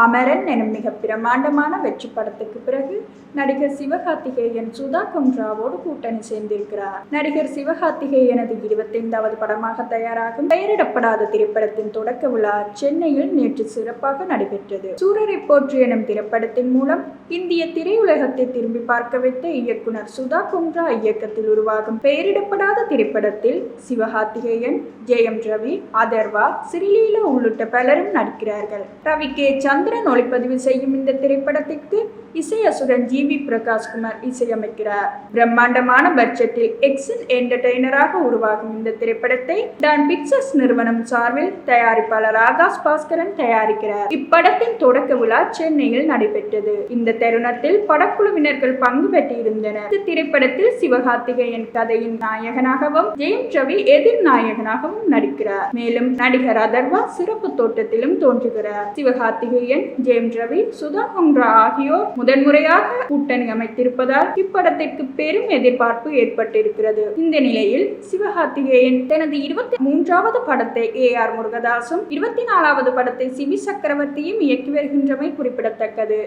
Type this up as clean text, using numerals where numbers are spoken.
அமரன் எனும் மிக பிரமாண்டமான வெற்றி படத்துக்கு பிறகு நடிகர் சிவகார்த்திகேயன் சுதா கொன்ராவோடு கூட்டணி சேர்ந்திருக்கிறார். நடிகர் சிவகார்த்திகேயனது 25வது படமாக தயாராகும் பெயரிடப்படாத திரைப்படத்தின் தொடக்க விழா சென்னையில் நேற்று சிறப்பாக நடைபெற்றது. சூரரை போற்று எனும் திரைப்படத்தின் மூலம் இந்திய திரையுலகத்தை திரும்பி பார்க்க வைத்த இயக்குனர் சுதா கொன்ரா இயக்கத்தில் உருவாகும் பெயரிடப்படாத திரைப்படத்தில் சிவகார்த்திகேயன், ஜெயம் ரவி, அதர்வா, ஸ்ரீலீலா உள்ளிட்ட பலரும் நடிக்கிறார்கள். ரவி கே சந்திரன் ஒளிப்பதிவு செய்யும் இந்த திரைப்படத்திற்கு இசையசுரன் ஜி.வி. பிரகாஷ்குமார் இசையமைக்கிறார். பிரம்மாண்டமான பட்ஜெட்டில் எக்ஸன் என்டர்டெய்னராக உருவாகும் இந்த திரைப்படத்தை டான் பிக்சர்ஸ் நிறுவனம் சார்பில் தயாரிப்பாளர் ஆகாஷ் பாஸ்கரன் தயாரிக்கிறார். இப்படத்தின் தொடக்க விழா சென்னையில் நடைபெற்றது. இந்த தருணத்தில் படக்குழுவினர்கள் பங்கு பெற்றிருந்தனர். இந்த திரைப்படத்தில் சிவகார்த்திகேயன் கதையின் நாயகனாகவும், ஜெயம் ரவி எதிர் நாயகனாகவும் நடிக்கிறார். மேலும் நடிகர் அதர்வா சிறப்பு தோட்டத்திலும் தோன்றுகிறார். சிவகார்த்திகேயன், ஜெயம் ரவி, சுதா கொன்ரா ஆகியோர் முதன்முறையாக கூட்டணி அமைத்திருப்பதால் இப்படத்திற்கு பெரும் எதிர்பார்ப்பு ஏற்பட்டிருக்கிறது. இந்த நிலையில் சிவகார்த்திகேயன் தனது 23வது படத்தை A.R. முருகதாசும் 24வது படத்தை சிவி சக்கரவர்த்தியும் இயக்கி வருகின்றமை குறிப்பிடத்தக்கது.